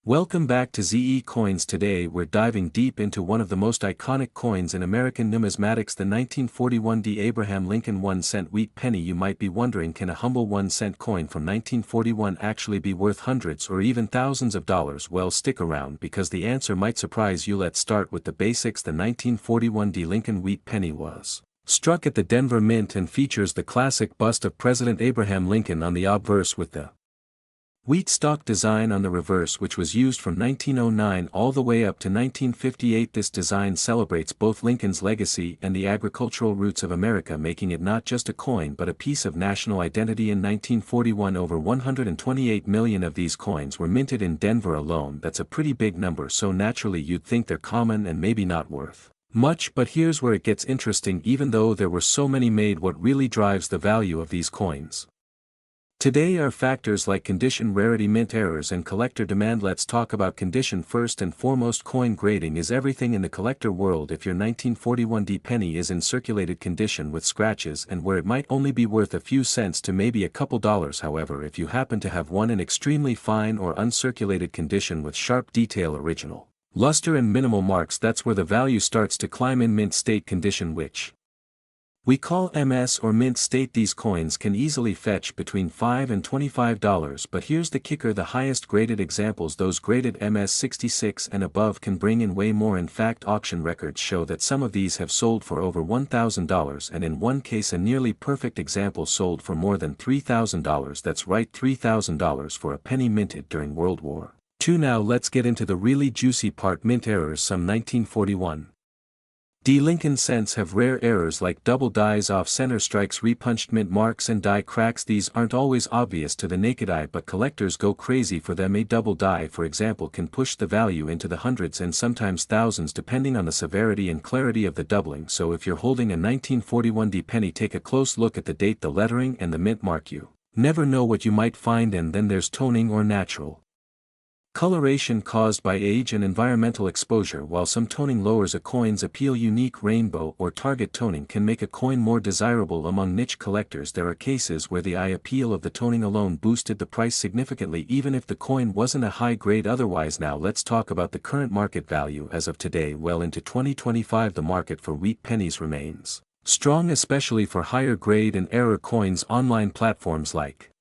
Welcome back to ZE Coins. Today we're diving deep into one of the most iconic coins in American numismatics, the 1941 Abraham Lincoln 1-cent wheat penny. You might be wondering, can a humble 1-cent coin from 1941 actually be worth hundreds or even thousands of dollars? Well, stick around because the answer might surprise you. Let's start with the basics. The 1941 Lincoln wheat penny was struck at the Denver Mint and features the classic bust of President Abraham Lincoln on the obverse with the wheat stalk design on the reverse, which was used from 1909 all the way up to 1958. This design celebrates both Lincoln's legacy and the agricultural roots of America, making it not just a coin but a piece of national identity. In 1941, over 128 million of these coins were minted in Denver alone. That's a pretty big number, so naturally you'd think they're common and maybe not worth much, but here's where it gets interesting. Even though there were so many made, what really drives the value of these coins today are factors like condition, rarity, mint errors, and collector demand. Let's talk about condition first and foremost. Coin grading is everything in the collector world. If your 1941 penny is in circulated condition with scratches and where it might only be worth a few cents to maybe a couple dollars, however, if you happen to have one in extremely fine or uncirculated condition with sharp detail, original luster, and minimal marks, that's where the value starts to climb. In mint state condition, which we call MS or mint state, these coins can easily fetch between $5 and $25, but here's the kicker: the highest graded examples, those graded MS 66 and above, can bring in way more. In fact, auction records show that some of these have sold for over $1,000, and in one case a nearly perfect example sold for more than $3,000. That's right, $3,000 for a penny minted during World War II. Now let's get into the really juicy part: mint errors. Some 1941 Lincoln cents have rare errors like double dies, off-center strikes, repunched mint marks, and die cracks. These aren't always obvious to the naked eye, but collectors go crazy for them. A double die, for example, can push the value into the hundreds and sometimes thousands depending on the severity and clarity of the doubling. So if you're holding a 1941 penny, take a close look at the date, the lettering, and the mint mark. You never know what you might find. And then there's toning or natural coloration caused by age and environmental exposure. While some toning lowers a coin's appeal, unique rainbow or target toning can make a coin more desirable among niche collectors. There are cases where the eye appeal of the toning alone boosted the price significantly, even if the coin wasn't a high grade otherwise. Now let's talk about the current market value as of today. Well into 2025, the market for wheat pennies remains strong, especially for higher grade and error coins. Online platforms like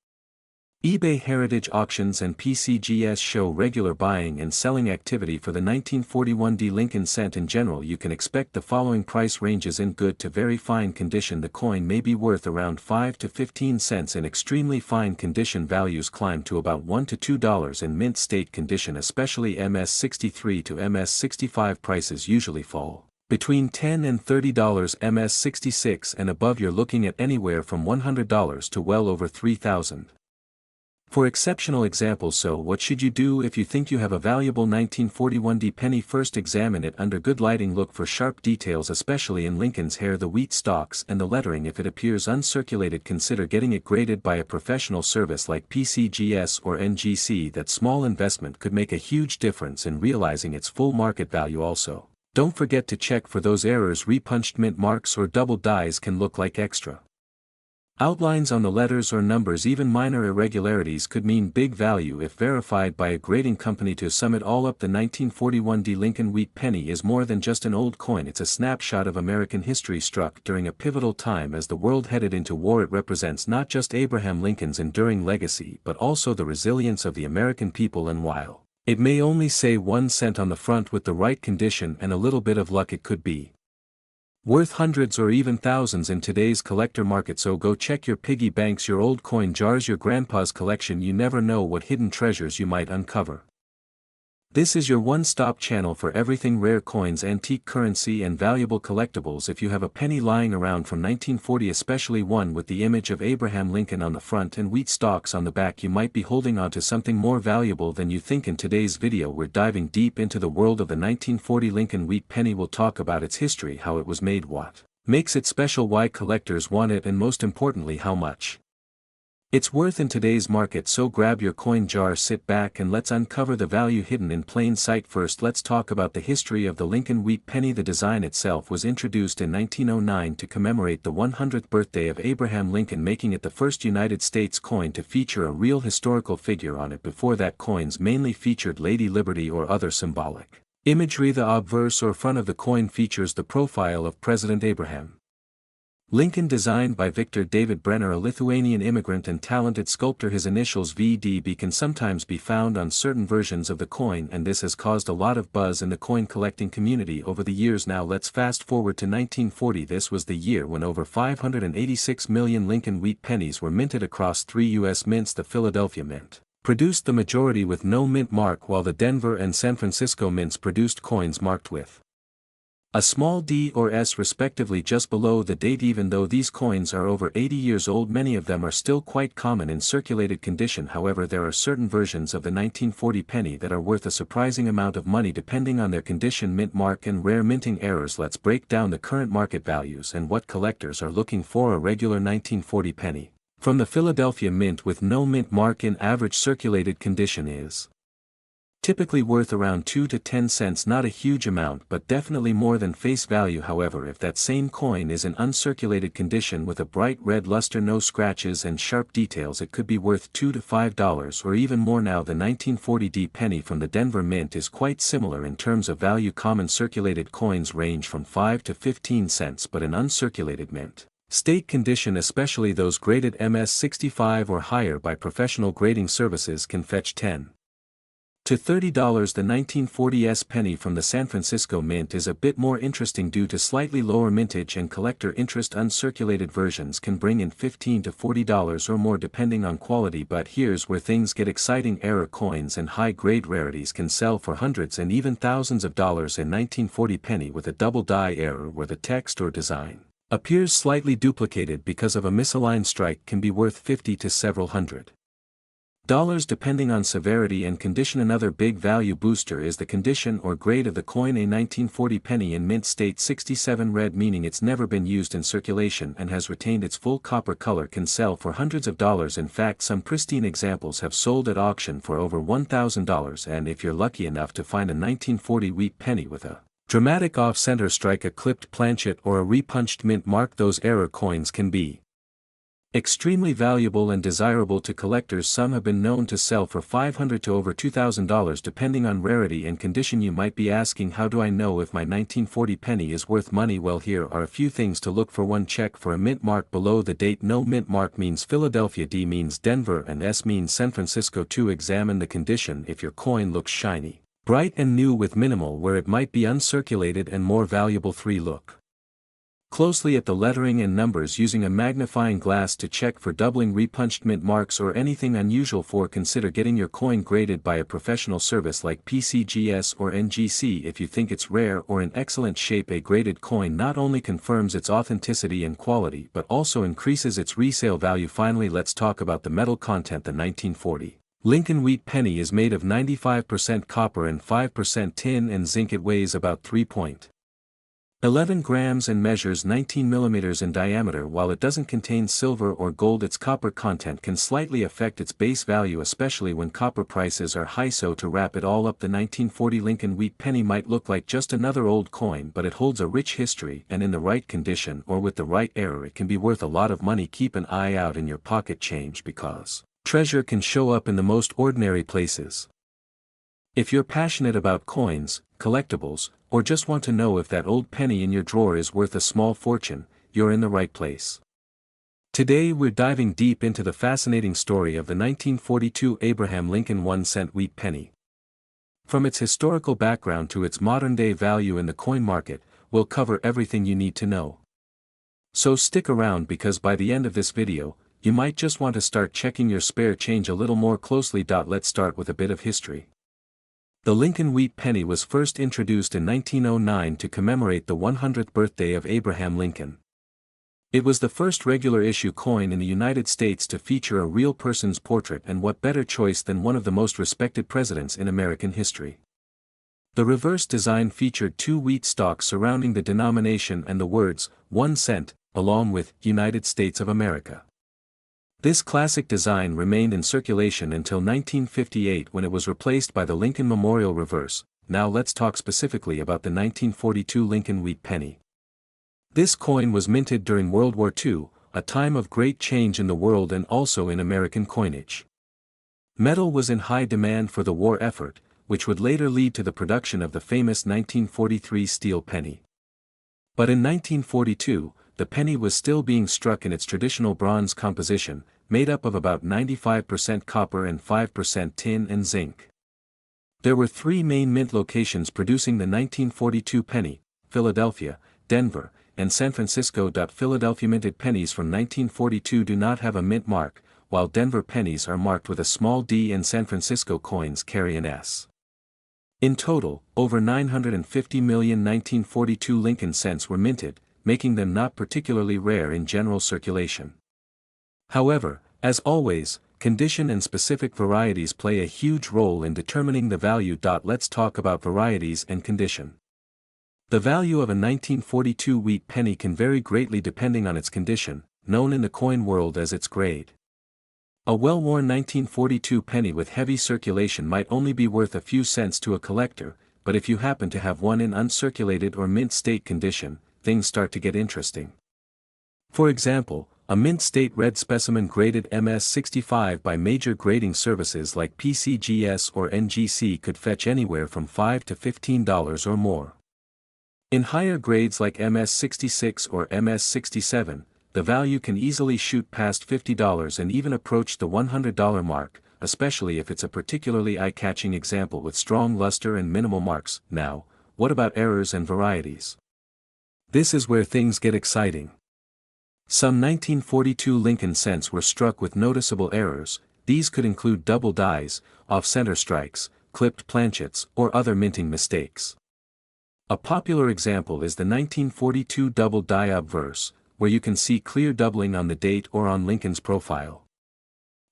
eBay, Heritage Auctions, and PCGS show regular buying and selling activity for the 1941 Lincoln cent. In general, you can expect the following price ranges: in good to very fine condition, the coin may be worth around 5 to 15 cents. In extremely fine condition, values climb to about $1 to $2. In mint state condition, especially MS 63 to MS 65, prices usually fall between $10 and $30. MS 66 and above, you're looking at anywhere from $100 to well over $3,000. For exceptional examples. So what should you do if you think you have a valuable 1941 penny? First, examine it under good lighting. Look for sharp details, especially in Lincoln's hair, the wheat stalks, and the lettering. If it appears uncirculated, consider getting it graded by a professional service like PCGS or NGC. That small investment could make a huge difference in realizing its full market value. Also, don't forget to check for those errors. Repunched mint marks or double dies can look like extra outlines on the letters or numbers. Even minor irregularities could mean big value if verified by a grading company. To sum it all up, the 1941 Lincoln wheat penny is more than just an old coin. It's a snapshot of American history struck during a pivotal time as the world headed into war. It represents not just Abraham Lincoln's enduring legacy but also the resilience of the American people. And while it may only say 1 cent on the front, with the right condition and a little bit of luck, it could be worth hundreds or even thousands in today's collector market. So go check your piggy banks, your old coin jars, your grandpa's collection. You never know what hidden treasures you might uncover. This is your one-stop channel for everything rare coins, antique currency, and valuable collectibles. If you have a penny lying around from 1940, especially one with the image of Abraham Lincoln on the front and wheat stalks on the back, you might be holding on to something more valuable than you think. In today's video, we're diving deep into the world of the 1940 Lincoln wheat penny. We'll talk about its history, how it was made, what makes it special, why collectors want it, and most importantly, how much It's worth in today's market, so grab your coin jar, sit back, and let's uncover the value hidden in plain sight. First, let's talk about the history of the Lincoln wheat penny. The design itself was introduced in 1909 to commemorate the 100th birthday of Abraham Lincoln, making it the first United States coin to feature a real historical figure on it. Before that, coins mainly featured Lady Liberty or other symbolic imagery. The obverse or front of the coin features the profile of President Abraham Lincoln, designed by Victor David Brenner, a Lithuanian immigrant and talented sculptor. His initials VDB can sometimes be found on certain versions of the coin, and this has caused a lot of buzz in the coin collecting community over the years. Now let's fast forward to 1940. This was the year when over 586 million Lincoln wheat pennies were minted across 3 U.S. mints. The Philadelphia Mint produced the majority with no mint mark, while the Denver and San Francisco mints produced coins marked with a small d or s respectively just below the date. Even though these coins are over 80 years old, many of them are still quite common in circulated condition. However, there are certain versions of the 1940 penny that are worth a surprising amount of money depending on their condition, mint mark, and rare minting errors. Let's break down the current market values and what collectors are looking for. A regular 1940 penny from the Philadelphia Mint with no mint mark in average circulated condition is typically worth around 2 to 10 cents, not a huge amount but definitely more than face value. However, if that same coin is in uncirculated condition with a bright red luster, no scratches, and sharp details, it could be worth $2 to $5 or even more. Now the 1940 penny from the Denver Mint is quite similar in terms of value. Common circulated coins range from 5 to 15 cents, but in uncirculated mint state condition, especially those graded MS-65 or higher by professional grading services, can fetch $10 to $30. The 1940s penny from the San Francisco Mint is a bit more interesting due to slightly lower mintage and collector interest. Uncirculated versions can bring in $15 to $40 or more depending on quality, but here's where things get exciting. Error coins and high-grade rarities can sell for hundreds and even thousands of dollars. In 1940 penny with a double die error where the text or design appears slightly duplicated because of a misaligned strike can be worth $50 to several hundred dollars depending on severity and condition. Another big value booster is the condition or grade of the coin. A 1940 penny in mint state 67 red, meaning it's never been used in circulation and has retained its full copper color, can sell for hundreds of dollars. In fact, some pristine examples have sold at auction for over $1,000, and if you're lucky enough to find a 1940 wheat penny with a dramatic off-center strike, a clipped planchet, or a repunched mint mark, those error coins can be extremely valuable and desirable to collectors. Some have been known to sell for $500 to over $2,000 depending on rarity and condition. You might be asking, how do I know if my 1940 penny is worth money? Well, here are a few things to look for. 1. Check for a mint mark below the date. No mint mark means Philadelphia, D means Denver, and S means San Francisco. 2. Examine the condition. If your coin looks shiny, bright, and new with minimal wear, it might be uncirculated and more valuable. 3. Look closely at the lettering and numbers using a magnifying glass to check for doubling, repunched mint marks, or anything unusual. 4. Consider getting your coin graded by a professional service like PCGS or NGC. If you think it's rare or in excellent shape, a graded coin not only confirms its authenticity and quality but also increases its resale value. Finally, let's talk about the metal content. The 1940 Lincoln wheat penny is made of 95% copper and 5% tin and zinc. It weighs about 3.11 grams and measures 19 millimeters in diameter. While it doesn't contain silver or gold, its copper content can slightly affect its base value, especially when copper prices are high. So to wrap it all up, the 1940 Lincoln wheat penny might look like just another old coin, but it holds a rich history, and in the right condition or with the right error, it can be worth a lot of money. Keep an eye out in your pocket change, because treasure can show up in the most ordinary places. If you're passionate about coins, collectibles, or just want to know if that old penny in your drawer is worth a small fortune, you're in the right place. Today we're diving deep into the fascinating story of the 1942 Abraham Lincoln 1-cent wheat penny. From its historical background to its modern-day value in the coin market, we'll cover everything you need to know. So stick around, because by the end of this video, you might just want to start checking your spare change a little more closely. Let's start with a bit of history. The Lincoln wheat penny was first introduced in 1909 to commemorate the 100th birthday of Abraham Lincoln. It was the first regular issue coin in the United States to feature a real person's portrait, and what better choice than one of the most respected presidents in American history. The reverse design featured 2 wheat stalks surrounding the denomination and the words, 1 cent, along with United States of America. This classic design remained in circulation until 1958 when it was replaced by the Lincoln Memorial reverse. Now let's talk specifically about the 1942 Lincoln wheat penny. This coin was minted during World War II, a time of great change in the world and also in American coinage. Metal was in high demand for the war effort, which would later lead to the production of the famous 1943 steel penny. But in 1942, the penny was still being struck in its traditional bronze composition, made up of about 95% copper and 5% tin and zinc. There were three main mint locations producing the 1942 penny: Philadelphia, Denver, and San Francisco. Philadelphia minted pennies from 1942 do not have a mint mark, while Denver pennies are marked with a small d and San Francisco coins carry an S. In total, over 950 million 1942 Lincoln cents were minted, making them not particularly rare in general circulation. However, as always, condition and specific varieties play a huge role in determining the value. Let's talk about varieties and condition. The value of a 1942 wheat penny can vary greatly depending on its condition, known in the coin world as its grade. A well-worn 1942 penny with heavy circulation might only be worth a few cents to a collector, but if you happen to have one in uncirculated or mint state condition, things start to get interesting. For example, a mint state red specimen graded MS65 by major grading services like PCGS or NGC could fetch anywhere from $5 to $15 or more. In higher grades like MS66 or MS67, the value can easily shoot past $50 and even approach the $100 mark, especially if it's a particularly eye-catching example with strong luster and minimal marks. Now, what about errors and varieties? This is where things get exciting. Some 1942 Lincoln cents were struck with noticeable errors. These could include double dies, off-center strikes, clipped planchets, or other minting mistakes. A popular example is the 1942 double die obverse, where you can see clear doubling on the date or on Lincoln's profile.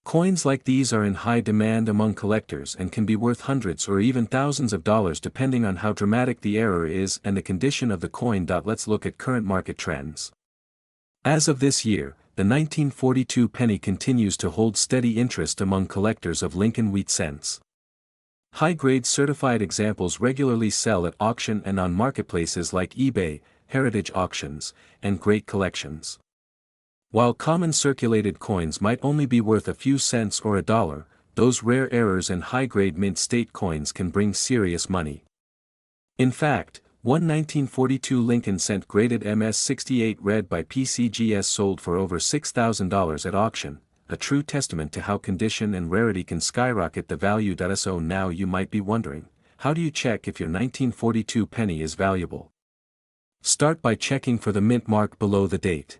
Coins like these are in high demand among collectors and can be worth hundreds or even thousands of dollars depending on how dramatic the error is and the condition of the coin. Let's look at current market trends. As of this year, the 1942 penny continues to hold steady interest among collectors of Lincoln wheat cents. High-grade certified examples regularly sell at auction and on marketplaces like eBay, Heritage Auctions, and Great Collections. While common circulated coins might only be worth a few cents or $1, those rare errors and high-grade mint state coins can bring serious money. In fact, one 1942 Lincoln cent graded MS68 red by PCGS sold for over $6,000 at auction, a true testament to how condition and rarity can skyrocket the value. So now you might be wondering, how do you check if your 1942 penny is valuable? Start by checking for the mint mark below the date.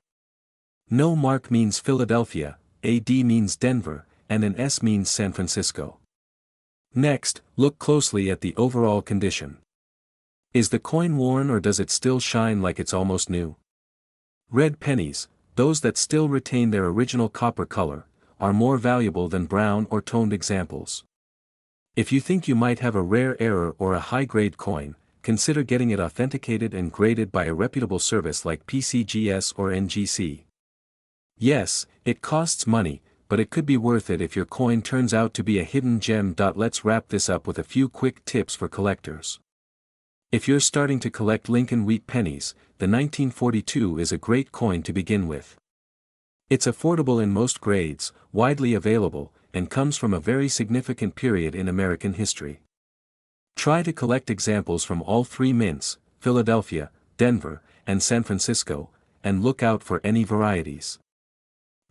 No mark means Philadelphia, a D means Denver, and an S means San Francisco. Next, look closely at the overall condition. Is the coin worn or does it still shine like it's almost new? Red pennies, those that still retain their original copper color, are more valuable than brown or toned examples. If you think you might have a rare error or a high-grade coin, consider getting it authenticated and graded by a reputable service like PCGS or NGC. Yes, it costs money, but it could be worth it if your coin turns out to be a hidden gem. Let's wrap this up with a few quick tips for collectors. If you're starting to collect Lincoln wheat pennies, the 1942 is a great coin to begin with. It's affordable in most grades, widely available, and comes from a very significant period in American history. Try to collect examples from all three mints, Philadelphia, Denver, and San Francisco, and look out for any varieties.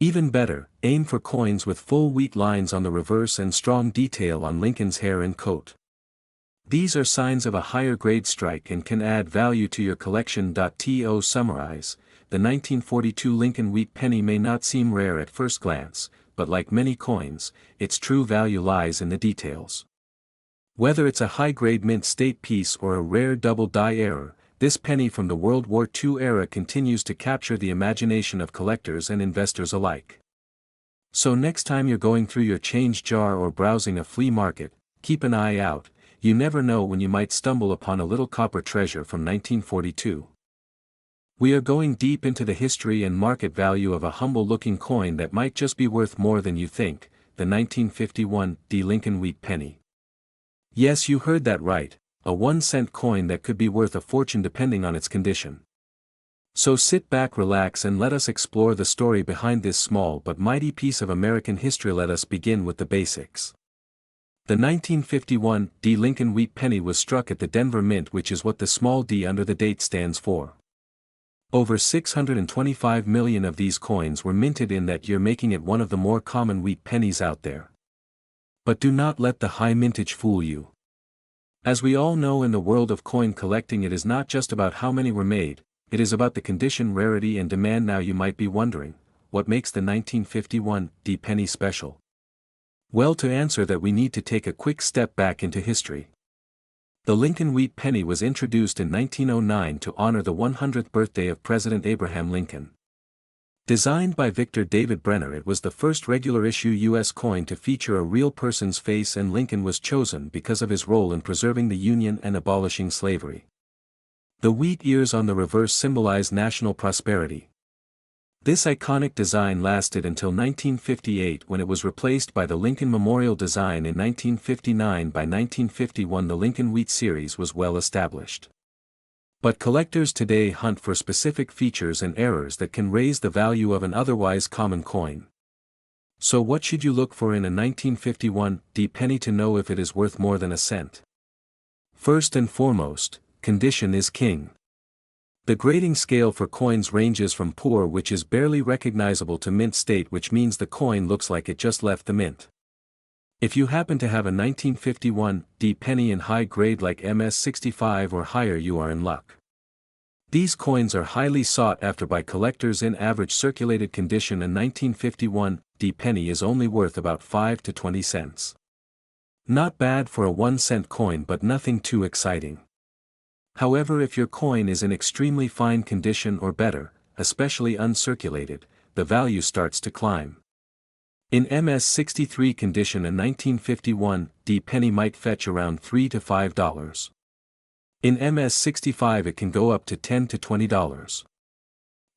Even better, aim for coins with full wheat lines on the reverse and strong detail on Lincoln's hair and coat. These are signs of a higher grade strike and can add value to your collection. To summarize, the 1942 Lincoln wheat penny may not seem rare at first glance, but like many coins, its true value lies in the details. Whether it's a high-grade mint state piece or a rare double die error, this penny from the World War II era continues to capture the imagination of collectors and investors alike. So next time you're going through your change jar or browsing a flea market, keep an eye out. You never know when you might stumble upon a little copper treasure from 1942. We are going deep into the history and market value of a humble-looking coin that might just be worth more than you think, the 1951 D. Lincoln Wheat Penny. Yes, you heard that right, a 1-cent coin that could be worth a fortune depending on its condition. So sit back, relax, and let us explore the story behind this small but mighty piece of American history. Let us begin with the basics. The 1951 D. Lincoln Wheat Penny was struck at the Denver Mint, which is what the small d under the date stands for. Over 625 million of these coins were minted in that year, making it one of the more common wheat pennies out there. But do not let the high mintage fool you. As we all know, in the world of coin collecting, it is not just about how many were made, it is about the condition, rarity, and demand. Now you might be wondering, what makes the 1951 D penny special? Well, to answer that we need to take a quick step back into history. The Lincoln Wheat Penny was introduced in 1909 to honor the 100th birthday of President Abraham Lincoln. Designed by Victor David Brenner, it was the first regular issue U.S. coin to feature a real person's face, and Lincoln was chosen because of his role in preserving the Union and abolishing slavery. The wheat ears on the reverse symbolize national prosperity. This iconic design lasted until 1958, when it was replaced by the Lincoln Memorial design in 1959. By 1951, the Lincoln Wheat series was well established. But collectors today hunt for specific features and errors that can raise the value of an otherwise common coin. So what should you look for in a 1951 D penny to know if it is worth more than a cent? First and foremost, condition is king. The grading scale for coins ranges from poor, which is barely recognizable, to mint state, which means the coin looks like it just left the mint. If you happen to have a 1951 D penny in high grade like MS65 or higher, you are in luck. These coins are highly sought after by collectors. In average circulated condition, a 1951 D penny is only worth about 5 to 20 cents. Not bad for a 1-cent coin, but nothing too exciting. However, if your coin is in extremely fine condition or better, especially uncirculated, the value starts to climb. In MS63 condition, a 1951 D penny might fetch around $3 to $5. In MS65 it can go up to $10 to $20.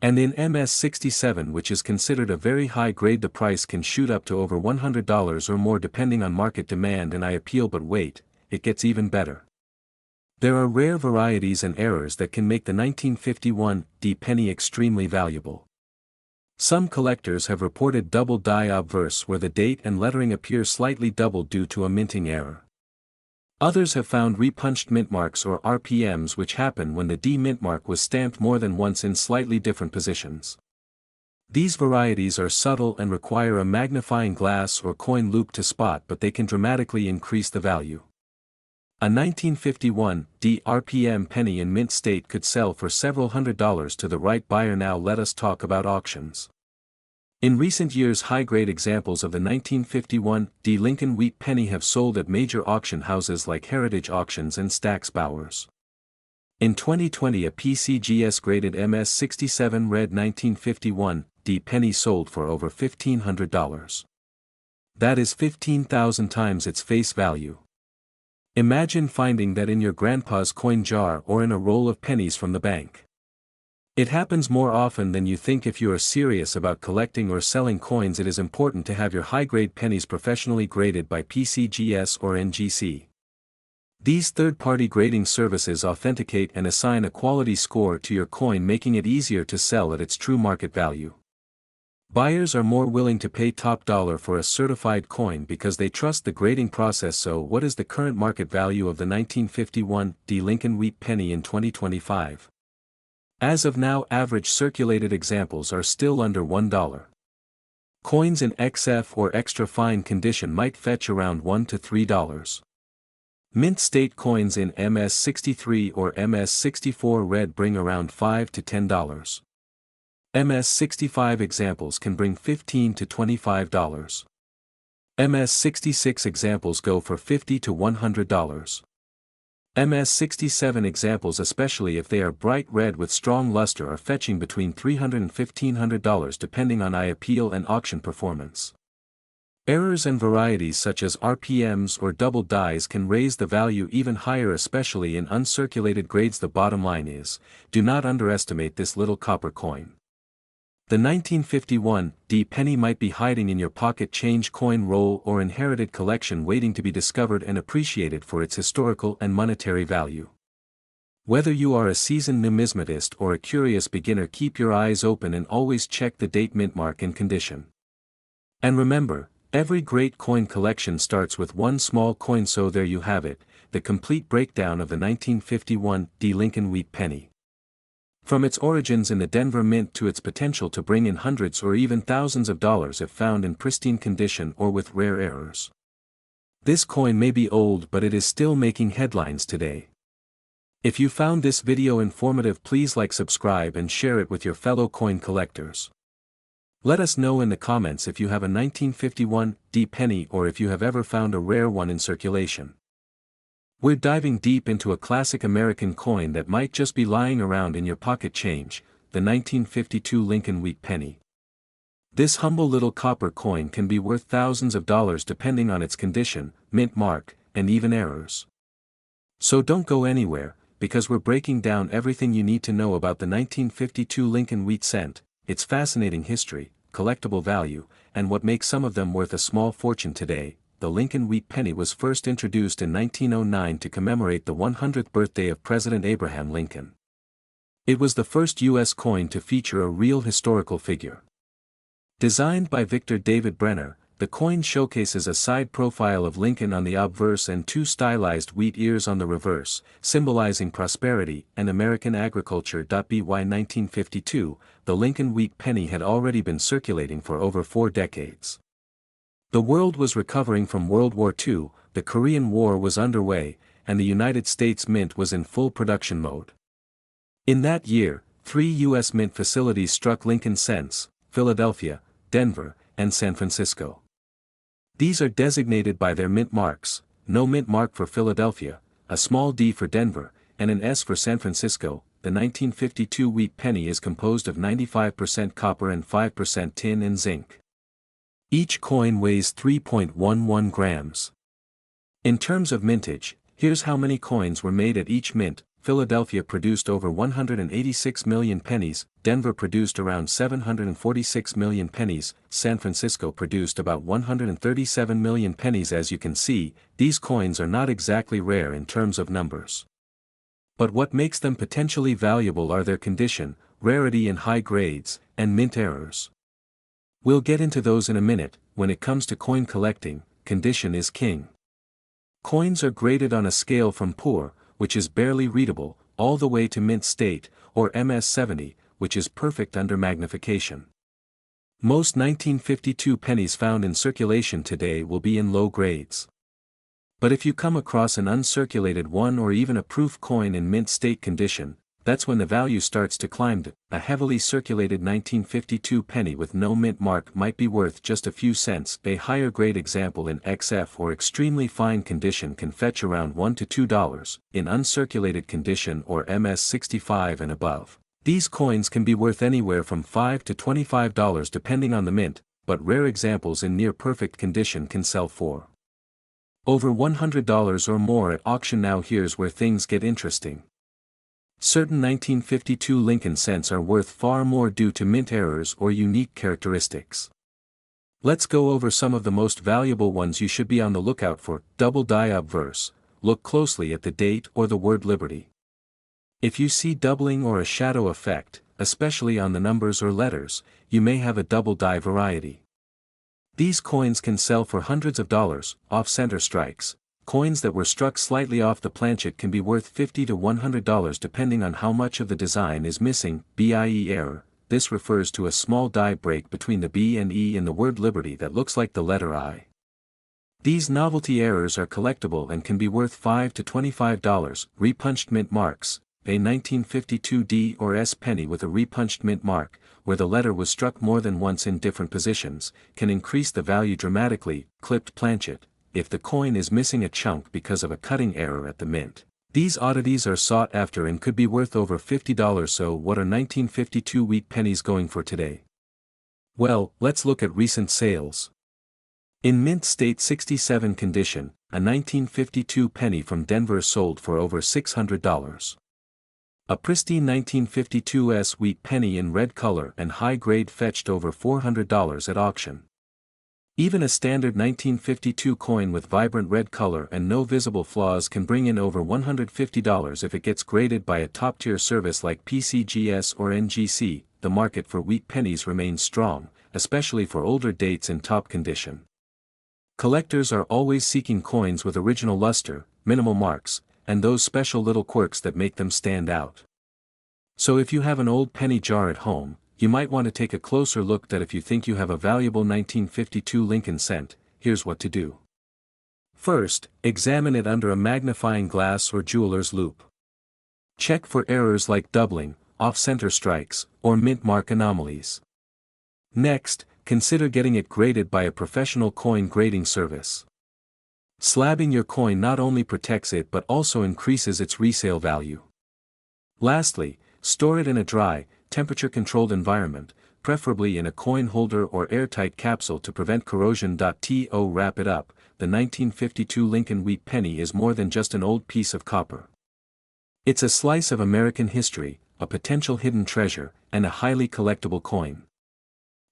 And in MS67, which is considered a very high grade, the price can shoot up to over $100 or more depending on market demand. And I appeal, but wait, it gets even better. There are rare varieties and errors that can make the 1951 D penny extremely valuable. Some collectors have reported double die obverse, where the date and lettering appear slightly doubled due to a minting error. Others have found repunched mint marks, or RPMs, which happen when the D mint mark was stamped more than once in slightly different positions. These varieties are subtle and require a magnifying glass or coin loop to spot, but they can dramatically increase the value. A 1951 D RPM penny in mint state could sell for several $100s to the right buyer. Now let us talk about auctions. In recent years, high-grade examples of the 1951 D Lincoln Wheat Penny have sold at major auction houses like Heritage Auctions and Stack's Bowers. In 2020, a PCGS-graded MS67 red 1951 D penny sold for over $1,500. That is 15,000 times its face value. Imagine finding that in your grandpa's coin jar or in a roll of pennies from the bank. It happens more often than you think. If you are serious about collecting or selling coins, it is important to have your high-grade pennies professionally graded by PCGS or NGC. These third-party grading services authenticate and assign a quality score to your coin, making it easier to sell at its true market value. Buyers are more willing to pay top dollar for a certified coin because they trust the grading process. So what is the current market value of the 1951 D Lincoln Wheat Penny in 2025? As of now, average circulated examples are still under $1. Coins in XF or extra fine condition might fetch around $1 to $3. Mint state coins in MS63 or MS64 red bring around $5 to $10. MS65 examples can bring $15 to $25. MS66 examples go for $50 to $100. MS67 examples, especially if they are bright red with strong luster, are fetching between $300 and $1,500 depending on eye appeal and auction performance. Errors and varieties such as RPMs or double dies can raise the value even higher, especially in uncirculated grades. The bottom line is, do not underestimate this little copper coin. The 1951 D penny might be hiding in your pocket change coin roll or inherited collection, waiting to be discovered and appreciated for its historical and monetary value. Whether you are a seasoned numismatist or a curious beginner, keep your eyes open and always check the date, mint mark, and condition. And remember, every great coin collection starts with one small coin. So there you have it, the complete breakdown of the 1951 D Lincoln wheat penny. From its origins in the Denver Mint to its potential to bring in hundreds or even thousands of dollars if found in pristine condition or with rare errors. This coin may be old, but it is still making headlines today. If you found this video informative, please like, subscribe and share it with your fellow coin collectors. Let us know in the comments if you have a 1951 D penny or if you have ever found a rare one in circulation. We're diving deep into a classic American coin that might just be lying around in your pocket change, the 1952 Lincoln wheat penny. This humble little copper coin can be worth thousands of dollars depending on its condition, mint mark, and even errors. So don't go anywhere, because we're breaking down everything you need to know about the 1952 Lincoln wheat cent, its fascinating history, collectible value, and what makes some of them worth a small fortune today. The Lincoln wheat penny was first introduced in 1909 to commemorate the 100th birthday of President Abraham Lincoln. It was the first U.S. coin to feature a real historical figure. Designed by Victor David Brenner, the coin showcases a side profile of Lincoln on the obverse and two stylized wheat ears on the reverse, symbolizing prosperity and American agriculture. By 1952, the Lincoln wheat penny had already been circulating for over 4 decades. The world was recovering from World War II, the Korean War was underway, and the United States Mint was in full production mode. In that year, 3 U.S. mint facilities struck Lincoln cents: Philadelphia, Denver, and San Francisco. These are designated by their mint marks: no mint mark for Philadelphia, a small d for Denver, and an S for San Francisco. The 1952 wheat penny is composed of 95% copper and 5% tin and zinc. Each coin weighs 3.11 grams. In terms of mintage, here's how many coins were made at each mint. Philadelphia produced over 186 million pennies, Denver produced around 746 million pennies, San Francisco produced about 137 million pennies. As you can see, these coins are not exactly rare in terms of numbers. But what makes them potentially valuable are their condition, rarity in high grades, and mint errors. We'll get into those in a minute. When it comes to coin collecting, condition is king. Coins are graded on a scale from poor, which is barely readable, all the way to mint state, or MS-70, which is perfect under magnification. Most 1952 pennies found in circulation today will be in low grades. But if you come across an uncirculated one or even a proof coin in mint state condition, that's when the value starts to climb. A heavily circulated 1952 penny with no mint mark might be worth just a few cents. A higher grade example in XF or extremely fine condition can fetch around $1 to $2. In uncirculated condition or MS-65 and above, these coins can be worth anywhere from $5 to $25 depending on the mint, but rare examples in near perfect condition can sell for over $100 or more at auction. Now here's where things get interesting. Certain 1952 Lincoln cents are worth far more due to mint errors or unique characteristics. Let's go over some of the most valuable ones you should be on the lookout for. Double die obverse. Look closely at the date or the word Liberty. If you see doubling or a shadow effect, especially on the numbers or letters, you may have a double die variety. These coins can sell for hundreds of dollars. Off-center strikes. Coins that were struck slightly off the planchet can be worth $50 to $100 depending on how much of the design is missing. BIE error. This refers to a small die break between the B and E in the word Liberty that looks like the letter I. These novelty errors are collectible and can be worth $5 to $25. Repunched mint marks. A 1952 D or S penny with a repunched mint mark, where the letter was struck more than once in different positions, can increase the value dramatically. Clipped planchet. If the coin is missing a chunk because of a cutting error at the mint, these oddities are sought after and could be worth over $50. So what are 1952 wheat pennies going for today? Well, let's look at recent sales. In mint state 67 condition, a 1952 penny from Denver sold for over $600. A pristine 1952 wheat penny in red color and high grade fetched over $400 at auction. Even a standard 1952 coin with vibrant red color and no visible flaws can bring in over $150 if it gets graded by a top-tier service like PCGS or NGC. The market for wheat pennies remains strong, especially for older dates in top condition. Collectors are always seeking coins with original luster, minimal marks, and those special little quirks that make them stand out. So if you have an old penny jar at home, you might want to take a closer look. That if you think you have a valuable 1952 Lincoln cent, here's what to do. First, examine it under a magnifying glass or jeweler's loupe. Check for errors like doubling, off-center strikes, or mint mark anomalies. Next, consider getting it graded by a professional coin grading service. Slabbing your coin not only protects it but also increases its resale value. Lastly, store it in a dry, temperature-controlled environment, preferably in a coin holder or airtight capsule to prevent corrosion. To wrap it up, the 1952 Lincoln wheat penny is more than just an old piece of copper. It's a slice of American history, a potential hidden treasure, and a highly collectible coin.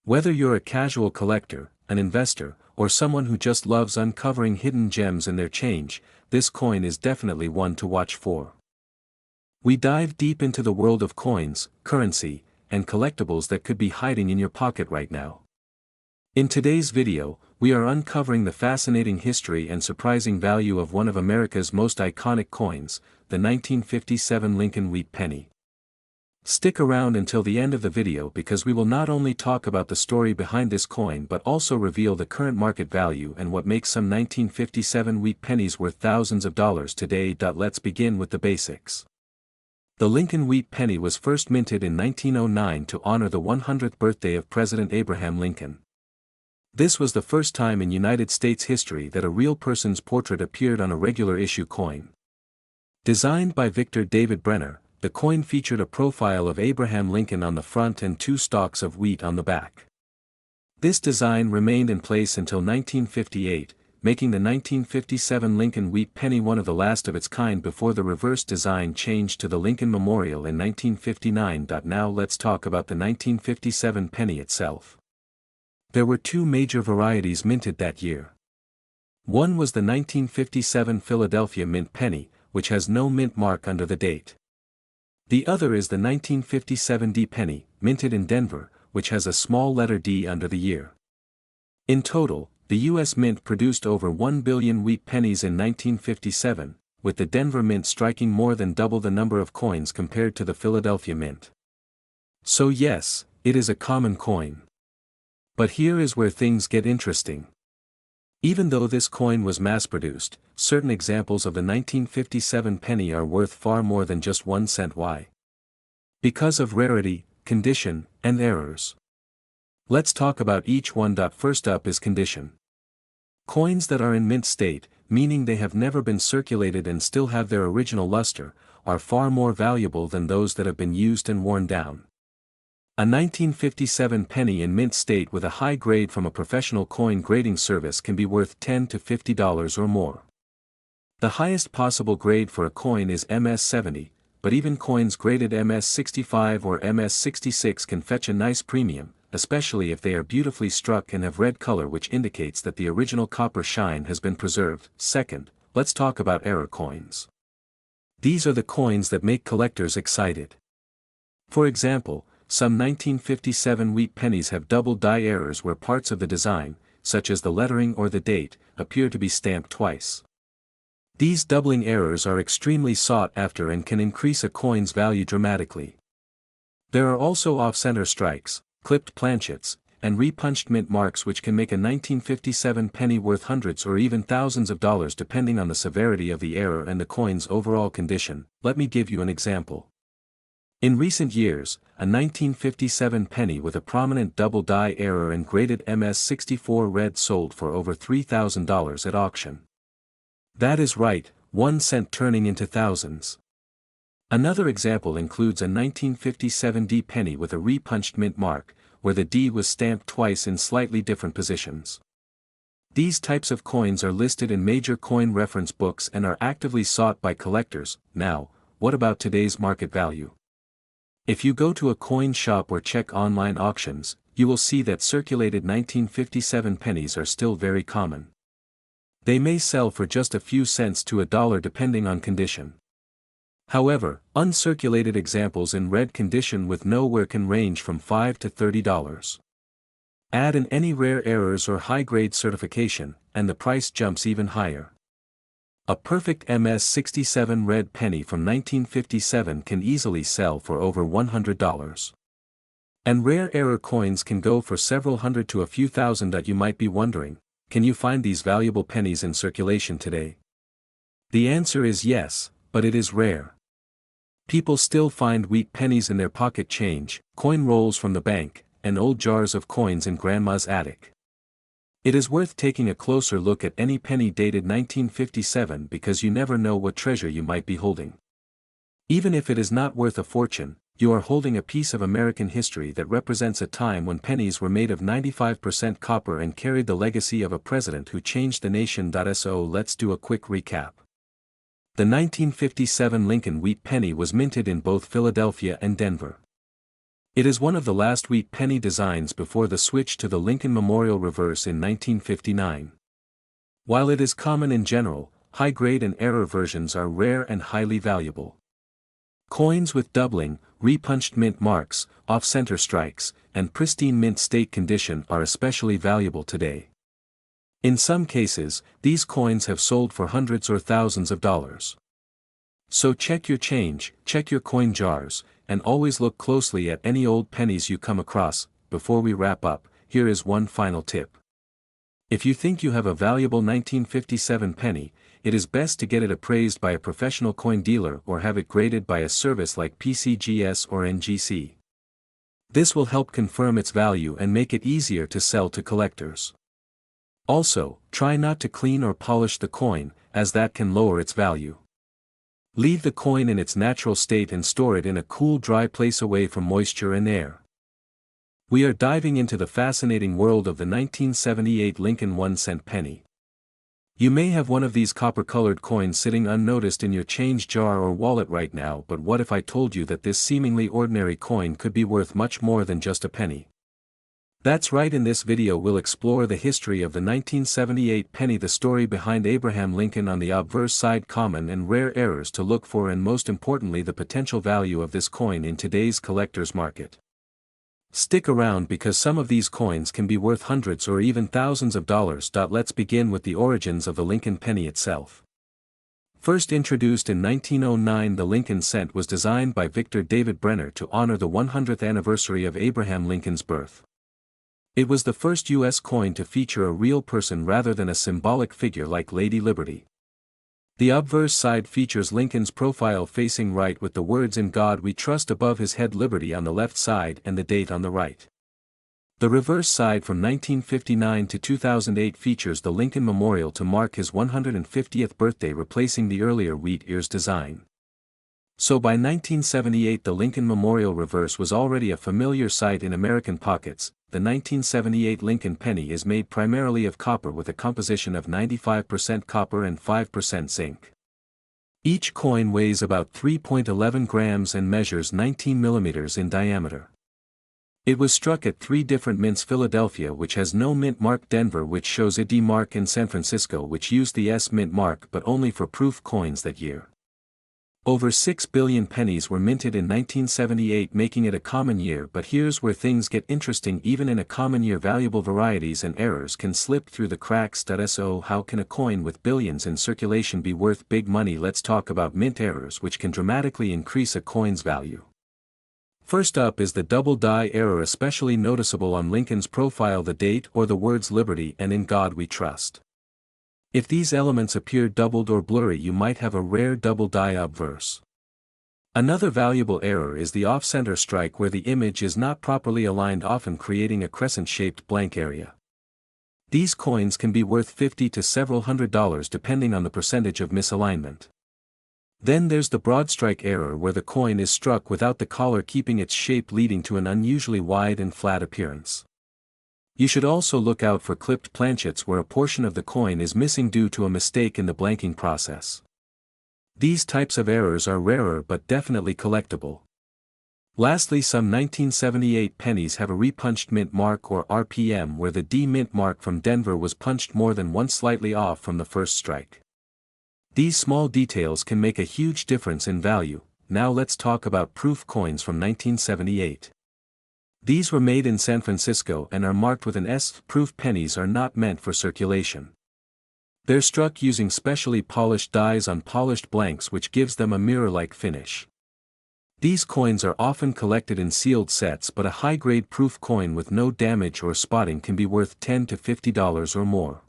Whether you're a casual collector, an investor, or someone who just loves uncovering hidden gems in their change, this coin is definitely one to watch for. We dive deep into the world of coins, currency, and collectibles that could be hiding in your pocket right now. In today's video, we are uncovering the fascinating history and surprising value of one of America's most iconic coins, the 1957 Lincoln wheat penny. Stick around until the end of the video because we will not only talk about the story behind this coin but also reveal the current market value and what makes some 1957 wheat pennies worth thousands of dollars today. Let's begin with the basics. The Lincoln wheat penny was first minted in 1909 to honor the 100th birthday of President Abraham Lincoln. This was the first time in United States history that a real person's portrait appeared on a regular issue coin. Designed by Victor David Brenner, the coin featured a profile of Abraham Lincoln on the front and two stalks of wheat on the back. This design remained in place until 1958, making the 1957 Lincoln wheat penny one of the last of its kind before the reverse design changed to the Lincoln Memorial in 1959. Now let's talk about the 1957 penny itself. There were two major varieties minted that year. One was the 1957 Philadelphia mint penny, which has no mint mark under the date. The other is the 1957 D penny, minted in Denver, which has a small letter D under the year. In total, the U.S. Mint produced over 1 billion wheat pennies in 1957, with the Denver Mint striking more than double the number of coins compared to the Philadelphia Mint. So yes, it is a common coin. But here is where things get interesting. Even though this coin was mass-produced, certain examples of the 1957 penny are worth far more than just 1 cent. Why? Because of rarity, condition, and errors. Let's talk about each one. First up is condition. Coins that are in mint state, meaning they have never been circulated and still have their original luster, are far more valuable than those that have been used and worn down. A 1957 penny in mint state with a high grade from a professional coin grading service can be worth $10 to $50 or more. The highest possible grade for a coin is MS-70, but even coins graded MS-65 or MS-66 can fetch a nice premium, especially if they are beautifully struck and have red color, which indicates that the original copper shine has been preserved. Second, let's talk about error coins. These are the coins that make collectors excited. For example, some 1957 wheat pennies have double die errors where parts of the design, such as the lettering or the date, appear to be stamped twice. These doubling errors are extremely sought after and can increase a coin's value dramatically. There are also off-center strikes, clipped planchets, and repunched mint marks which can make a 1957 penny worth hundreds or even thousands of dollars depending on the severity of the error and the coin's overall condition. Let me give you an example. In recent years, a 1957 penny with a prominent double die error and graded MS-64 red sold for over $3,000 at auction. That is right, 1 cent turning into thousands. Another example includes a 1957 D penny with a repunched mint mark, where the D was stamped twice in slightly different positions. These types of coins are listed in major coin reference books and are actively sought by collectors. Now, what about today's market value? If you go to a coin shop or check online auctions, you will see that circulated 1957 pennies are still very common. They may sell for just a few cents to a dollar depending on condition. However, uncirculated examples in red condition with no wear can range from $5 to $30. Add in any rare errors or high-grade certification, and the price jumps even higher. A perfect MS-67 red penny from 1957 can easily sell for over $100. And rare error coins can go for several hundred to a few thousand. You might be wondering, can you find these valuable pennies in circulation today? The answer is yes, but it is rare. People still find wheat pennies in their pocket change, coin rolls from the bank, and old jars of coins in grandma's attic. It is worth taking a closer look at any penny dated 1957 because you never know what treasure you might be holding. Even if it is not worth a fortune, you are holding a piece of American history that represents a time when pennies were made of 95% copper and carried the legacy of a president who changed the nation. So let's do a quick recap. The 1957 Lincoln wheat penny was minted in both Philadelphia and Denver. It is one of the last wheat penny designs before the switch to the Lincoln Memorial reverse in 1959. While it is common in general, high-grade and error versions are rare and highly valuable. Coins with doubling, repunched mint marks, off-center strikes, and pristine mint state condition are especially valuable today. In some cases, these coins have sold for hundreds or thousands of dollars. So check your change, check your coin jars, and always look closely at any old pennies you come across. Before we wrap up, here is one final tip. If you think you have a valuable 1957 penny, it is best to get it appraised by a professional coin dealer or have it graded by a service like PCGS or NGC. This will help confirm its value and make it easier to sell to collectors. Also, try not to clean or polish the coin, as that can lower its value. Leave the coin in its natural state and store it in a cool, dry place away from moisture and air. We are diving into the fascinating world of the 1978 Lincoln 1-cent penny. You may have one of these copper-colored coins sitting unnoticed in your change jar or wallet right now, but what if I told you that this seemingly ordinary coin could be worth much more than just a penny? That's right. In this video we'll explore the history of the 1978 penny, the story behind Abraham Lincoln on the obverse side, common and rare errors to look for, and most importantly the potential value of this coin in today's collector's market. Stick around because some of these coins can be worth hundreds or even thousands of dollars. Let's begin with the origins of the Lincoln penny itself. First introduced in 1909, the Lincoln cent was designed by Victor David Brenner to honor the 100th anniversary of Abraham Lincoln's birth. It was the first U.S. coin to feature a real person rather than a symbolic figure like Lady Liberty. The obverse side features Lincoln's profile facing right with the words "In God We Trust" above his head, Liberty on the left side, and the date on the right. The reverse side from 1959 to 2008 features the Lincoln Memorial to mark his 150th birthday, replacing the earlier wheat ears design. So by 1978 the Lincoln Memorial reverse was already a familiar sight in American pockets. The 1978 Lincoln penny is made primarily of copper with a composition of 95% copper and 5% zinc. Each coin weighs about 3.11 grams and measures 19 millimeters in diameter. It was struck at 3 different mints: Philadelphia, which has no mint mark; Denver, which shows a D mark; and San Francisco, which used the S mint mark but only for proof coins that year. Over 6 billion pennies were minted in 1978, making it a common year. But here's where things get interesting. Even in a common year, valuable varieties and errors can slip through the cracks. So how can a coin with billions in circulation be worth big money? Let's talk about mint errors, which can dramatically increase a coin's value. First up is the double die error, especially noticeable on Lincoln's profile: the date or the words "Liberty" and "In God We Trust." If these elements appear doubled or blurry, you might have a rare double die obverse. Another valuable error is the off-center strike, where the image is not properly aligned, often creating a crescent-shaped blank area. These coins can be worth $50 to several $100 depending on the percentage of misalignment. Then there's the broad strike error, where the coin is struck without the collar keeping its shape, leading to an unusually wide and flat appearance. You should also look out for clipped planchets where a portion of the coin is missing due to a mistake in the blanking process. These types of errors are rarer but definitely collectible. Lastly, some 1978 pennies have a repunched mint mark or RPM where the D mint mark from Denver was punched more than once slightly off from the first strike. These small details can make a huge difference in value. Now let's talk about proof coins from 1978. These were made in San Francisco and are marked with an S. Proof pennies are not meant for circulation. They're struck using specially polished dies on polished blanks, which gives them a mirror-like finish. These coins are often collected in sealed sets, but a high-grade proof coin with no damage or spotting can be worth $10 to $50 or more.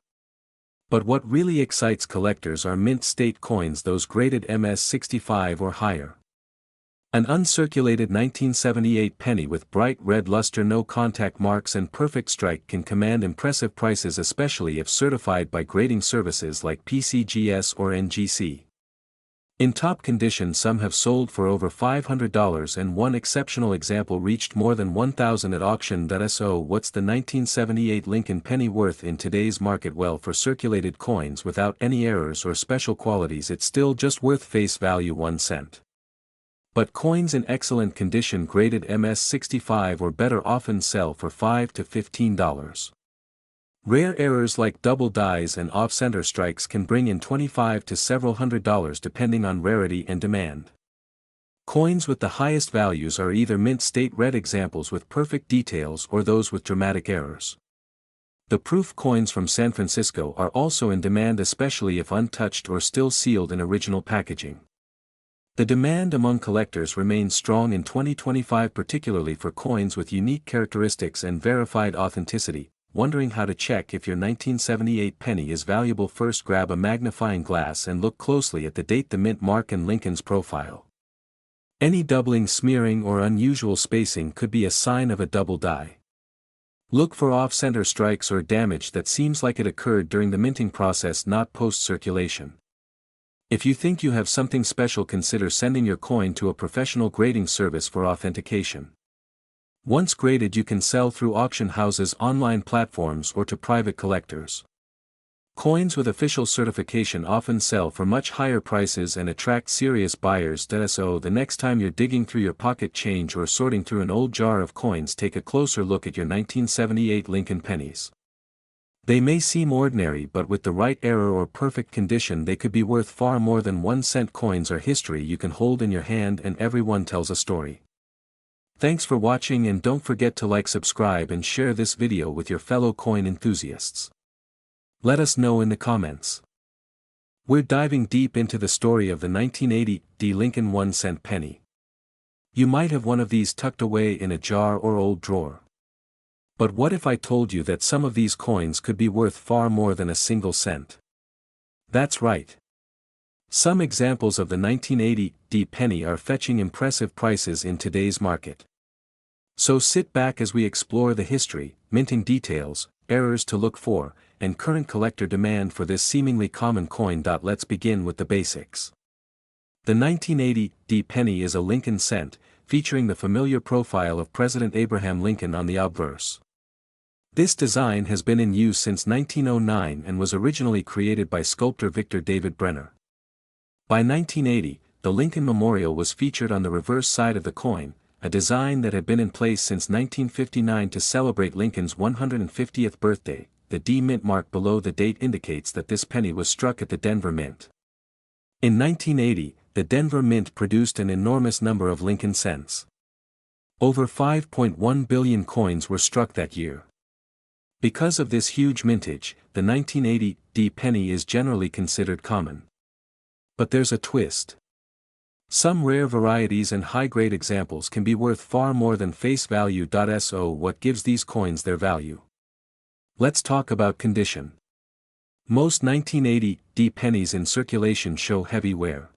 But what really excites collectors are mint state coins, those graded MS-65 or higher. An uncirculated 1978 penny with bright red luster, no contact marks and perfect strike can command impressive prices, especially if certified by grading services like PCGS or NGC. In top condition, some have sold for over $500 and one exceptional example reached more than $1,000 at auction. So what's the 1978 Lincoln penny worth in today's market? Well, for circulated coins without any errors or special qualities, it's still just worth face value 1 cent. But coins in excellent condition graded MS-65 or better often sell for $5 to $15. Rare errors like double dies and off-center strikes can bring in $25 to several $100 depending on rarity and demand. Coins with the highest values are either mint state red examples with perfect details or those with dramatic errors. The proof coins from San Francisco are also in demand, especially if untouched or still sealed in original packaging. The demand among collectors remains strong in 2025, particularly for coins with unique characteristics and verified authenticity. Wondering how to check if your 1978 penny is valuable? First, grab a magnifying glass and look closely at the date, the mint mark, and Lincoln's profile. Any doubling, smearing, or unusual spacing could be a sign of a double die. Look for off-center strikes or damage that seems like it occurred during the minting process, not post-circulation. If you think you have something special, consider sending your coin to a professional grading service for authentication. Once graded, you can sell through auction houses, online platforms, or to private collectors. Coins with official certification often sell for much higher prices and attract serious buyers. So the next time you're digging through your pocket change or sorting through an old jar of coins, take a closer look at your 1978 Lincoln pennies. They may seem ordinary, but with the right error or perfect condition, they could be worth far more than 1 cent. Coins are history you can hold in your hand, and everyone tells a story. Thanks for watching, and don't forget to like, subscribe, and share this video with your fellow coin enthusiasts. Let us know in the comments. We're diving deep into the story of the 1980 D Lincoln 1 cent penny. You might have one of these tucked away in a jar or old drawer. But what if I told you that some of these coins could be worth far more than a single cent? That's right. Some examples of the 1980 D penny are fetching impressive prices in today's market. So sit back as we explore the history, minting details, errors to look for, and current collector demand for this seemingly common coin. Let's begin with the basics. The 1980 D penny is a Lincoln cent, featuring the familiar profile of President Abraham Lincoln on the obverse. This design has been in use since 1909 and was originally created by sculptor Victor David Brenner. By 1980, the Lincoln Memorial was featured on the reverse side of the coin, a design that had been in place since 1959 to celebrate Lincoln's 150th birthday. The D mint mark below the date indicates that this penny was struck at the Denver Mint. In 1980, the Denver Mint produced an enormous number of Lincoln cents. Over 5.1 billion coins were struck that year. Because of this huge mintage, the 1980 D penny is generally considered common. But there's a twist. Some rare varieties and high-grade examples can be worth far more than face value. So what gives these coins their value? Let's talk about condition. Most 1980 D pennies in circulation show heavy wear.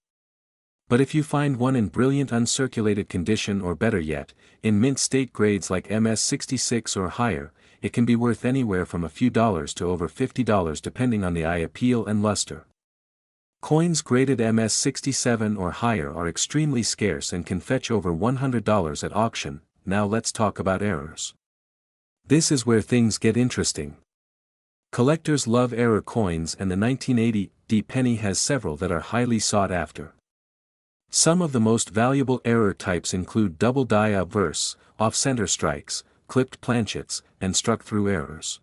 But if you find one in brilliant uncirculated condition, or better yet, in mint state grades like MS-66 or higher, it can be worth anywhere from a few dollars to over $50 depending on the eye appeal and luster. Coins graded MS-67 or higher are extremely scarce and can fetch over $100 at auction. Now let's talk about errors. This is where things get interesting. Collectors love error coins, and the 1980 D penny has several that are highly sought after. Some of the most valuable error types include double die obverse, off-center strikes, clipped planchets, and struck-through errors.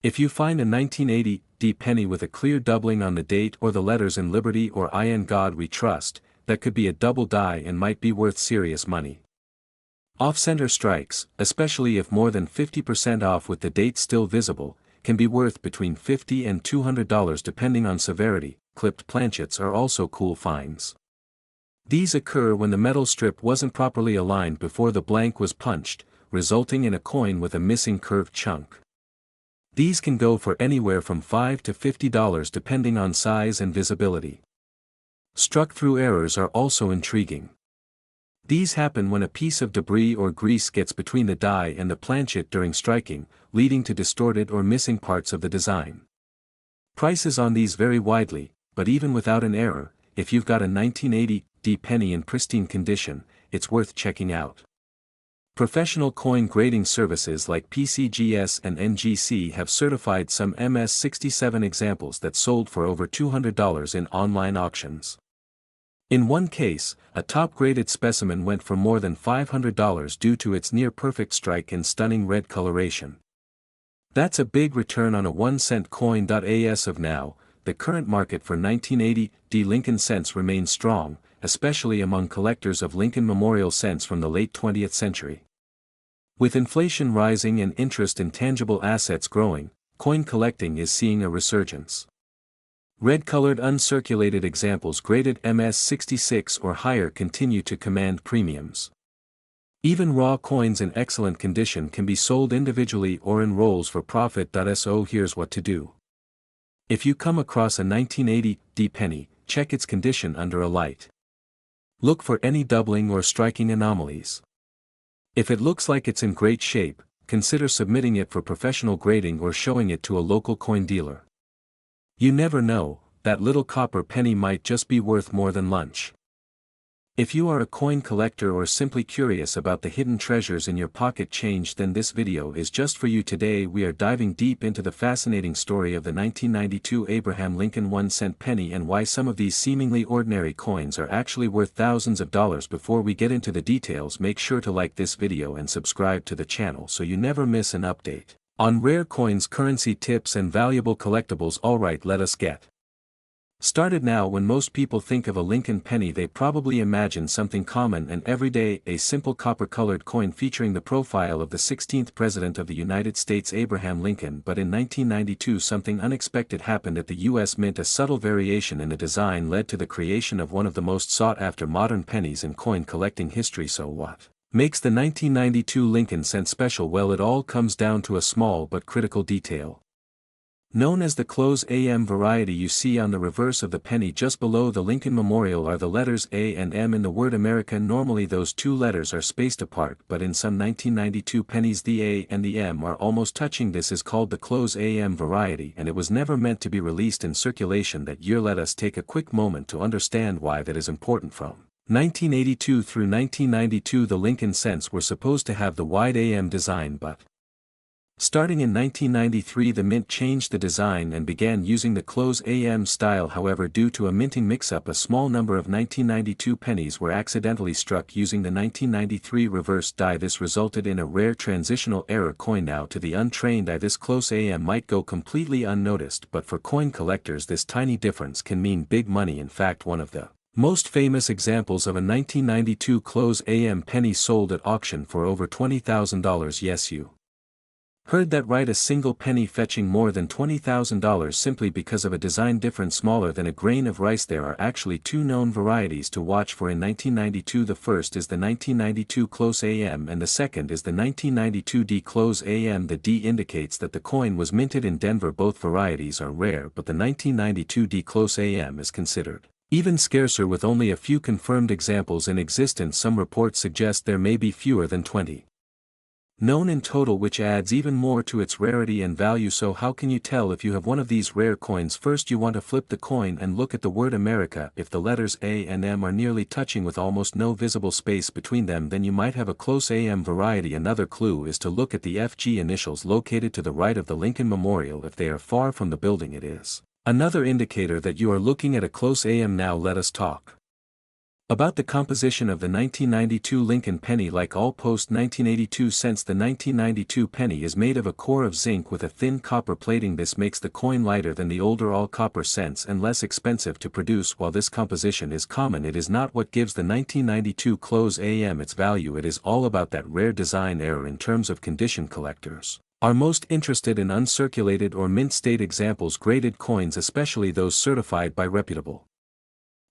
If you find a 1980 D penny with a clear doubling on the date or the letters in Liberty or In God We Trust, that could be a double die and might be worth serious money. Off-center strikes, especially if more than 50% off with the date still visible, can be worth between $50 and $200 depending on severity. Clipped planchets are also cool finds. These occur when the metal strip wasn't properly aligned before the blank was punched, resulting in a coin with a missing curved chunk. These can go for anywhere from $5 to $50 depending on size and visibility. Struck-through errors are also intriguing. These happen when a piece of debris or grease gets between the die and the planchet during striking, leading to distorted or missing parts of the design. Prices on these vary widely, but even without an error, if you've got a 1980 D penny in pristine condition, it's worth checking out. Professional coin grading services like PCGS and NGC have certified some MS-67 examples that sold for over $200 in online auctions. In one case, a top-graded specimen went for more than $500 due to its near-perfect strike and stunning red coloration. That's a big return on a 1-cent coin. As of now, the current market for 1980 D Lincoln cents remains strong, especially among collectors of Lincoln Memorial cents from the late 20th century. With inflation rising and interest in tangible assets growing, coin collecting is seeing a resurgence. Red-colored uncirculated examples graded MS-66 or higher continue to command premiums. Even raw coins in excellent condition can be sold individually or in rolls for profit. So here's what to do. If you come across a 1980 D penny, check its condition under a light. Look for any doubling or striking anomalies. If it looks like it's in great shape, consider submitting it for professional grading or showing it to a local coin dealer. You never know, that little copper penny might just be worth more than lunch. If you are a coin collector or simply curious about the hidden treasures in your pocket change, then this video is just for you. Today we are diving deep into the fascinating story of the 1992 Abraham Lincoln 1-cent penny and why some of these seemingly ordinary coins are actually worth thousands of dollars. Before we get into the details, make sure to like this video and subscribe to the channel so you never miss an update on rare coins, currency tips and valuable collectibles. Alright, let us get started now. When most people think of a Lincoln penny, they probably imagine something common and everyday, a simple copper-colored coin featuring the profile of the 16th President of the United States, Abraham Lincoln. But in 1992 something unexpected happened at the U.S. Mint. A subtle variation in the design led to the creation of one of the most sought-after modern pennies in coin collecting history. So what makes the 1992 Lincoln cent special? Well, it all comes down to a small but critical detail. Known as the close AM variety, you see on the reverse of the penny just below the Lincoln Memorial are the letters A and M in the word America. Normally those two letters are spaced apart, but in some 1992 pennies the A and the M are almost touching. This is called the close AM variety, and it was never meant to be released in circulation that year. Let us take a quick moment to understand why that is important. From 1982 through 1992 the Lincoln cents were supposed to have the wide AM design, but starting in 1993 the mint changed the design and began using the close AM style. However, due to a minting mix-up, a small number of 1992 pennies were accidentally struck using the 1993 reverse die. This resulted in a rare transitional error coin. Now, to the untrained eye, this close AM might go completely unnoticed, but for coin collectors this tiny difference can mean big money. In fact, one of the most famous examples of a 1992 close AM penny sold at auction for over $20,000. Yes, you heard that right, a single penny fetching more than $20,000 simply because of a design difference smaller than a grain of rice. There are actually two known varieties to watch for in 1992. The first is the 1992 close AM and the second is the 1992 D close AM. The D indicates that the coin was minted in Denver. Both varieties are rare, but the 1992 D close AM is considered even scarcer, with only a few confirmed examples in existence. Some reports suggest there may be fewer than 20. known in total, which adds even more to its rarity and value. So how can you tell if you have one of these rare coins? First, you want to flip the coin and look at the word America. If the letters A and M are nearly touching with almost no visible space between them, then you might have a close AM variety. Another clue is to look at the FG initials located to the right of the Lincoln Memorial. If they are far from the building, it is another indicator that you are looking at a close AM. Now let us talk about the composition of the 1992 Lincoln penny. Like all post-1982 cents, the 1992 penny is made of a core of zinc with a thin copper plating. This makes the coin lighter than the older all-copper cents and less expensive to produce. While this composition is common, it is not what gives the 1992 close AM its value. It is all about that rare design error. In terms of condition, collectors are most interested in uncirculated or mint state examples, graded coins, especially those certified by reputable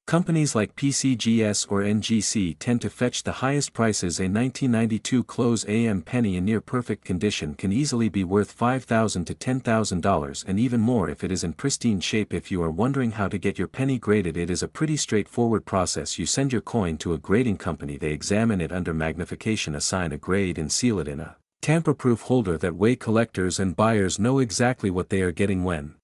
companies like PCGS or NGC tend to fetch the highest prices. A 1992 close AM penny in near perfect condition can easily be worth $5,000 to $10,000 and even more if it is in pristine shape. If you are wondering how to get your penny graded, it is a pretty straightforward process. You send your coin to a grading company, they examine it under magnification, assign a grade and seal it in a tamper-proof holder. That way collectors and buyers know exactly what they are getting when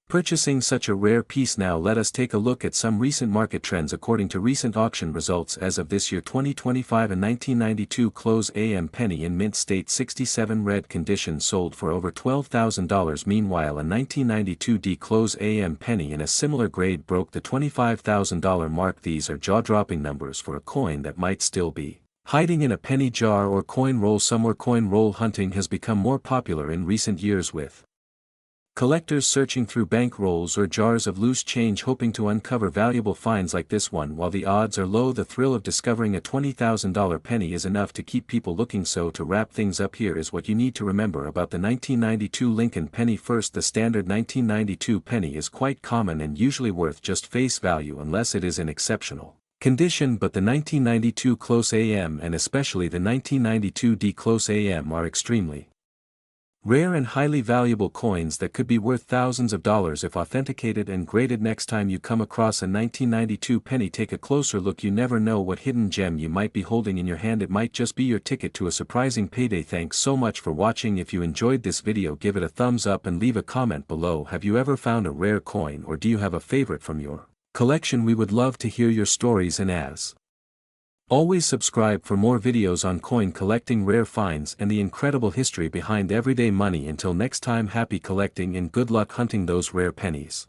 purchasing such a rare piece. Now let us take a look at some recent market trends. According to recent auction results as of this year 2025, a 1992 close AM penny in mint state 67 red condition sold for over $12,000. Meanwhile, a 1992 D close AM penny in a similar grade broke the $25,000 mark. These are jaw-dropping numbers for a coin that might still be hiding in a penny jar or coin roll somewhere. Coin roll hunting has become more popular in recent years, with collectors searching through bank rolls or jars of loose change hoping to uncover valuable finds like this one. While the odds are low, the thrill of discovering a $20,000 penny is enough to keep people looking. So to wrap things up, here is what you need to remember about the 1992 Lincoln penny. First, the standard 1992 penny is quite common and usually worth just face value unless it is in exceptional condition, but the 1992 close AM and especially the 1992 D close AM are extremely rare and highly valuable coins that could be worth thousands of dollars if authenticated and graded. Next time you come across a 1992 penny, take a closer look. You never know what hidden gem you might be holding in your hand. It might just be your ticket to a surprising payday. Thanks so much for watching. If you enjoyed this video, give it a thumbs up and leave a comment below. Have you ever found a rare coin, or do you have a favorite from your collection? We would love to hear your stories, and as always, subscribe for more videos on coin collecting, rare finds, and the incredible history behind everyday money. Until next time, happy collecting and good luck hunting those rare pennies.